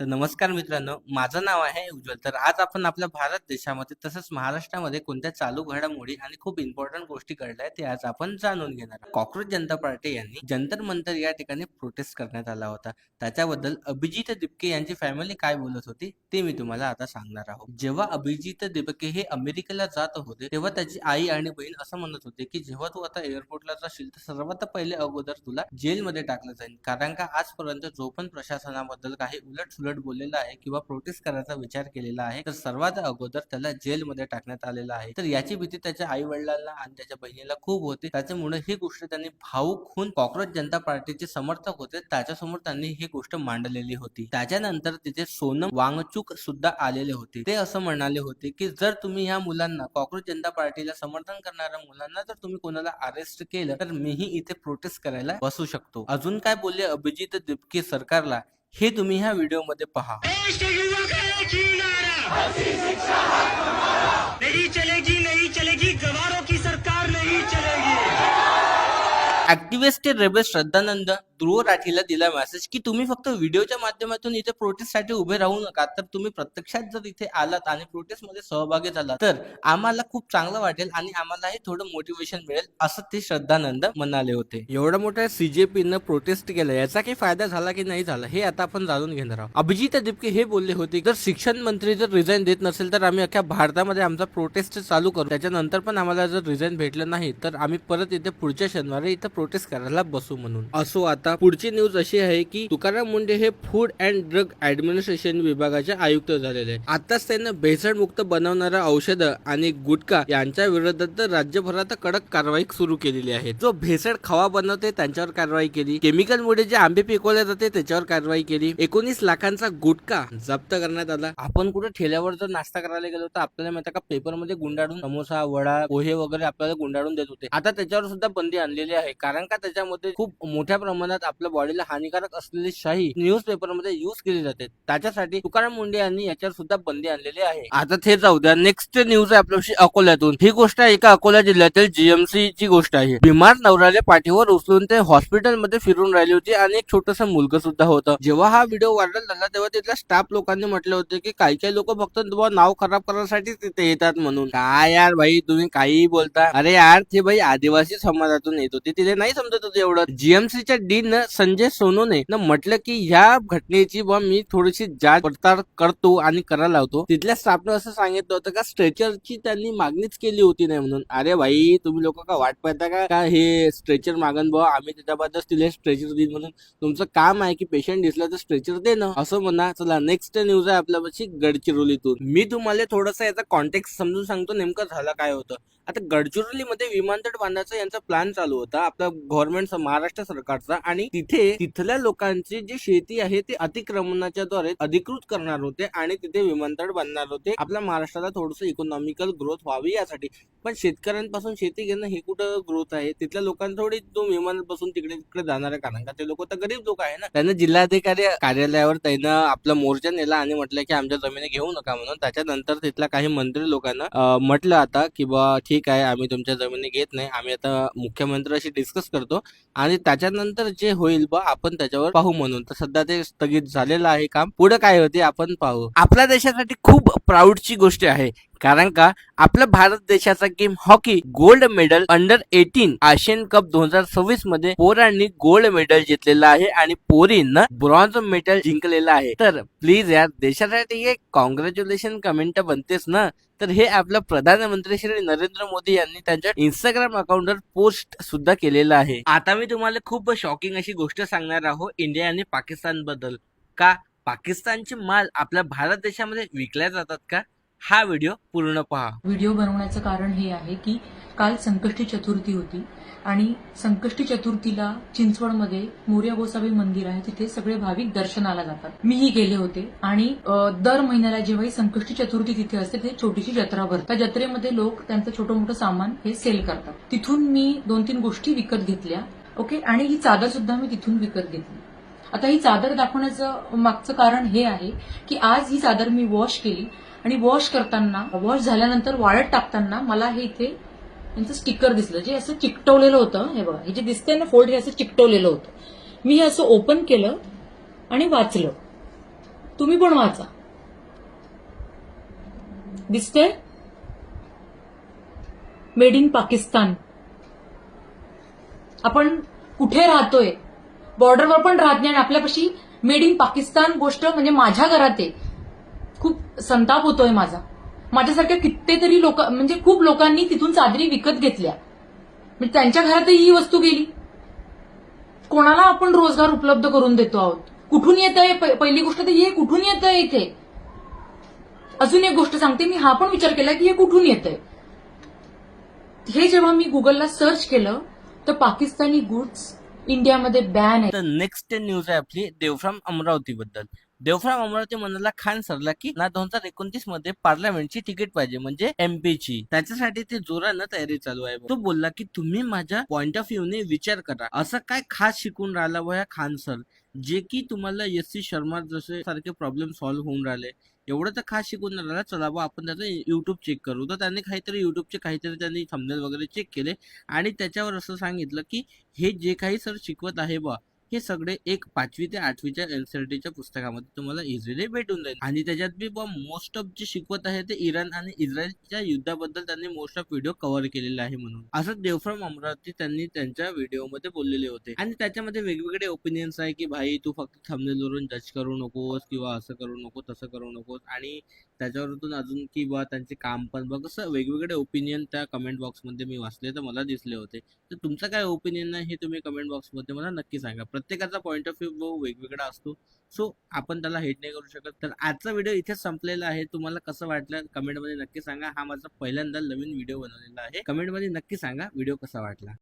तर नमस्कार मित्रांनो, माझं नाव आहे उज्ज्वल. तर आज आपण आपल्या भारत देशामध्ये तसंच महाराष्ट्रामध्ये कोणत्या चालू घडामोडी आणि खूप इम्पॉर्टंट गोष्टी घडल्या ते आज आपण जाणून घेणार आहोत. कॉकरोच जनता पार्टी यांनी जंतर मंतर या ठिकाणी प्रोटेस्ट करण्यात आला होता. त्याच्याबद्दल अभिजित दिपके यांची फॅमिली काय बोलत होती ते मी तुम्हाला आता सांगणार आहोत. जेव्हा अभिजित दिपके हे अमेरिकेला जात होते तेव्हा त्याची आई आणि बहीण असं म्हणत होते की जेव्हा तू आता एअरपोर्टला जाशील तर सर्वात पहिले अगोदर तुला जेलमध्ये टाकलं जाईल, कारण का आजपर्यंत जो पण प्रशासनाबद्दल काही उलट बोललेला आहे किंवा प्रोटेस्ट करायचा विचार केलेला आहे तर सर्वात अगोदर त्याला जेलमध्ये टाकण्यात आलेला आहे. तर याची भीती त्याच्या आई वडिलांना आणि त्याच्या बहिणीला खूप होती. त्याच्यामुळे ही गोष्ट त्यांनी भावूक होऊन कॉकरोच जनता पार्टीचे समर्थक होते त्याच्यासमोर त्यांनी ही गोष्ट मांडलेली होती. त्याच्यानंतर तिथे सोनम वांगचुक सुद्धा आलेले होते. ते असं म्हणाले होते की जर तुम्ही ह्या मुलांना, कॉकरोच जनता पार्टीला समर्थन करणाऱ्या मुलांना जर तुम्ही कोणाला अरेस्ट केलं तर मीही इथे प्रोटेस्ट करायला बसू शकतो. अजून काय बोलले अभिजित दिपके सरकारला हे तुम्ही ह्या व्हिडिओमध्ये पहा. देश के युवा का एक ही नारा, नहीं चलेगी नहीं चलेगी, गवारों की सरकार नहीं चलेगी. ऍक्टिव्हिस्ट रेबल श्रद्धानंद ध्रुव राठीला दिला मेसेज की तुम्ही फक्त व्हिडिओच्या माध्यमातून इथे प्रोटेस्टसाठी उभे राहू नका, तर तुम्ही प्रत्यक्षात जर इथे आलात आणि प्रोटेस्टमध्ये सहभागी झालात तर आम्हाला खूप चांगलं वाटेल आणि आम्हालाही थोडं मोटिवेशन मिळेल, असं ते श्रद्धानंद म्हणाले होते. एवढ्या मोठ्या सीजेपीनं प्रोटेस्ट केलं, याचा काही फायदा झाला की नाही झाला हे आता आपण जाणून घेणार आहोत. अभिजित दिपके हे बोलले होते जर शिक्षण मंत्री जर रिझाईन देत नसेल तर आम्ही अख्ख्या भारतामध्ये आमचा प्रोटेस्ट चालू करू. त्याच्यानंतर पण आम्हाला जर रिझाईन भेटलं नाही तर आम्ही परत इथे पुढच्या शनिवारी इथे प्रोटेस्ट करायला बसू म्हणून. असो, आता पुढची न्यूज अशी आहे की तुकाराम मुंडे हे फूड अँड ड्रग ऍडमिनिस्ट्रेशन विभागाचे आयुक्त झालेले आहेत. आताच त्यांना भेसळमुक्त बनवणाऱ्या औषधं आणि गुटखा यांच्या विरोधात राज्यभरात कडक कारवाई सुरू केलेली आहे. जो भेसळ खवा बनवते त्यांच्यावर कारवाई केली, केमिकल मुळे जे आंबे पिकवले जाते त्याच्यावर कारवाई केली, 19 लाखांचा गुटखा जप्त करण्यात आला. आपण कुठे ठेल्यावर जर नाश्ता करायला गेलो तर आपल्याला माहिती का पेपर मध्ये गुंडाळून समोसा, वडा, पोहे वगैरे आपल्याला गुंडाळून देत होते. आता त्याच्यावर सुद्धा बंदी आणलेली आहे, कारण का त्याच्यामध्ये खूप मोठ्या प्रमाणात आपल्या बॉडीला हानिकारक असलेली शाही न्यूज पेपर मध्ये युज केली जाते. त्याच्यासाठी तुकाराम मुंडे यांनी याच्यावर सुद्धा बंदी आणलेली आहे. आता ते जाऊ द्या, नेक्स्ट न्यूज आहे आपल्याशी अकोल्यातून. ही गोष्ट आहे एका अकोला जिल्ह्यातील जीएमसी ची गोष्ट आहे. बिमार नवऱ्याला पाठीवर उचलून ते हॉस्पिटलमध्ये फिरून राहिली होती आणि एक छोटस मुलगा सुद्धा होतं. जेव्हा हा व्हिडिओ व्हायरल झाला तेव्हा तिथल्या स्टाफ लोकांनी म्हटले होते की काही लोक फक्त नाव खराब करण्यासाठी तिथे येतात म्हणून. काय यार भाई, तुम्ही काही बोलता. अरे यार, ते भाई आदिवासी समाजातून येत होती, तिथे नाही समजत होतं एवढं. जीएमसीच्या डीन संजय सोनोने म्हटलं की ह्या घटनेची मी थोडीशी जांच पडताळ करतो आणि करायला लावतो. तिथल्या स्टाफनं असं सांगितलं होतं का स्ट्रेचरची त्यांनी मागणीच केली होती नाही म्हणून. अरे भाई, तुम्ही लोक का वाट पाहता का हे स्ट्रेचर मागन बुवा, आम्ही त्याच्याबद्दल तिला स्ट्रेचर देईन म्हणून. तुमचं काम आहे की पेशंट दिसला तर स्ट्रेचर देणं, असं म्हणा. चला, नेक्स्ट न्यूज आहे आपल्यापाशी गडचिरोलीतून. मी तुम्हाला थोडासा याचा कॉन्टेक्स्ट समजून सांगतो नेमकं झालं काय होतं. आता गडचिरोलीमध्ये विमानतळ बांधायचा यांचा प्लॅन चालू होता आपल्या गव्हर्नमेंट महाराष्ट्र सरकारचा, आणि तिथल्या लोकांची जी शेती आहे ते अतिक्रमणाच्या द्वारे अधिकृत करणार होते आणि तिथे विमानतळ बांधणार होते आपल्या महाराष्ट्राला थोडस इकॉनॉमिकल ग्रोथ व्हावी यासाठी. पण शेतकऱ्यांपासून शेती घेणं हे कुठं ग्रोथ आहे? तिथल्या लोकांना थोडी तो विमान बसून तिकडे जाणार आहे, कारण का ते लोक तर गरीब लोक आहे ना. त्यांना जिल्हाधिकारी कार्यालयावर त्यानं आपला मोर्चा नेला आणि म्हटलं की आमच्या जमिनी घेऊ नका म्हणून. त्याच्यानंतर तिथल्या काही मंत्री लोकांना म्हटलं आता की बा ठीक आहे, आम्ही तुमच्या जमिनी घेत नाही, आम्ही आता मुख्यमंत्र्यांशी डिस्कस करतो आणि त्याच्यानंतर जे होईल बा आपण त्याच्यावर पाहू म्हणून. तर सध्या ते स्थगित झालेलं आहे काम. पुढे काय होते आपण पाहू. आपल्या देशासाठी खूप प्राऊडची गोष्ट आहे, कारण का आपल्या भारत देशाचा game hockey gold medal under 18 Asian cup 2026 मध्ये पोरांनी गोल्ड मेडल जिंकलेला आहे आणि पोरींना ब्रॉन्झ मेडल जिंकलेलं आहे. तर प्लीज यार, देशासाठी एक कॉंग्रॅच्युलेशन कमेंट बनतेच ना. तर हे आपलं प्रधानमंत्री श्री नरेंद्र मोदी यांनी त्यांच्या इंस्टाग्राम अकाउंटवर पोस्ट सुद्धा केलेलं आहे. आता मी तुम्हाला खूप शॉकिंग अशी गोष्ट सांगणार आहोत इंडिया आणि पाकिस्तान बद्दल. का पाकिस्तानचे माल आपल्या भारत देशामध्ये विकल्या जातात का? हा व्हिडिओ पूर्ण पहा. व्हिडिओ बनवण्याचं कारण हे आहे की काल संकष्टी चतुर्थी होती आणि संकष्टी चतुर्थीला चिंचवडमध्ये मोरया गोसावी मंदिर आहे, तिथे सगळे भाविक दर्शनाला जातात. मीही गेले होते आणि दर महिन्याला जेव्हाही संकष्टी चतुर्थी तिथे असते ते छोटीशी जत्रा भरतात. त्या जत्रेमध्ये लोक त्यांचं छोटं मोठं सामान हे सेल करतात. तिथून मी 2-3 गोष्टी विकत घेतल्या. ओके, आणि ही चादर सुद्धा मी तिथून विकत घेतली. आता ही चादर दाखवण्याचं मागचं कारण हे आहे की आज ही चादर मी वॉश केली आणि वॉश झाल्यानंतर वाळत टाकताना मला हे इथे यांचं स्टिकर दिसलं, जे असं चिकटवलेलं होतं. हे बघा, हे जे दिसतंय ना फोल्ड, हे असं चिकटवलेलं होतं. मी हे असं ओपन केलं आणि वाचलं. तुम्ही पण वाचा. दिसते मेड इन पाकिस्तान. आपण कुठे राहतोय, बॉर्डरवर पण राहत नाही आणि आपल्यापाशी मेड इन पाकिस्तान गोष्ट म्हणजे माझ्या घरात आहे. खूप संताप होतोय माझा. माझ्यासारख्या कितीतरी लोक म्हणजे खूप लोकांनी तिथून चादरी विकत घेतल्या, म्हणजे त्यांच्या घरातही ही वस्तू गेली. कोणाला आपण रोजगार उपलब्ध करून देतो आहोत? कुठून येत आहे? पहिली गोष्ट तर हे कुठून येत आहे इथे. अजून एक गोष्ट सांगते, मी हा पण विचार केला की हे कुठून येत आहे. हे जेव्हा मी गुगलला सर्च केलं तर पाकिस्तानी गुड्स इंडियामध्ये बॅन आहे. तर नेक्स्ट न्यूज आहे आपली देवफ्राम अमरावती बद्दल. देवफ्राम अमरावती म्हणाला खान सरला की ना 2029 मध्ये पार्लमेंटची तिकीट पाहिजे, म्हणजे एमपीची. त्याच्यासाठी ते जोरानं तयारी चालू आहे. तो बोलला की तुम्ही माझ्या पॉइंट ऑफ व्ह्यूने विचार करा, असं काय खास शिकून राहिला व खान सर, जे की तुम्हाला एस.सी. शर्मा जसे सारखे प्रॉब्लेम सॉल्व्ह होऊन राहिले. एवढं तर खास शिकून नाही राहिला. चला बा आपण त्याचं युट्यूब चेक करू. तर त्यांनी काहीतरी युट्यूबचे त्यांनी थंबनेल वगैरे चेक केले आणि त्याच्यावर असं सांगितलं की हे जे काही सर शिकवत आहे बा, हे सगळे एक 5वी ते 8वीच्या एनसीईआरटीच्या पुस्तकामध्ये तुम्हाला इझिली भेटून जाईल. आणि त्याच्यात बी बा मोस्ट ऑफ जे शिकवत आहे ते इराण आणि इस्रायलच्या युद्धाबद्दल त्यांनी मोस्ट ऑफ व्हिडिओ कव्हर केलेले आहे. म्हणून असं देवफ्राम अमरावती त्यांनी त्यांच्या व्हिडिओमध्ये बोललेले होते. आणि त्याच्यामध्ये वेगवेगळे ओपिनियन्स आहे की भाई तू फक्त थंबनेलवरून जज करू नकोस किंवा असं करू नको तसं करू नकोस. आणि त्याच्यावरून अजून की बा त्यांचे काम पण बघ, असं वेगवेगळे ओपिनियन त्या कमेंट बॉक्समध्ये मी वाचले तर मला दिसले होते. तर तुमचं काय ओपिनियन आहे हे तुम्ही कमेंट बॉक्समध्ये मला नक्की सांगा. प्रत्येकाचा पॉईंट ऑफ व्ह्यू वेगवेगळा असतो, सो आपण त्याला हेट नाही करू शकत. तर आजचा व्हिडिओ इथेच संपलेला आहे. तुम्हाला कसं वाटलं कमेंटमध्ये नक्की सांगा. हा माझा पहिल्यांदा नवीन व्हिडिओ बनवलेला आहे. कमेंटमध्ये नक्की सांगा व्हिडिओ कसा वाटला.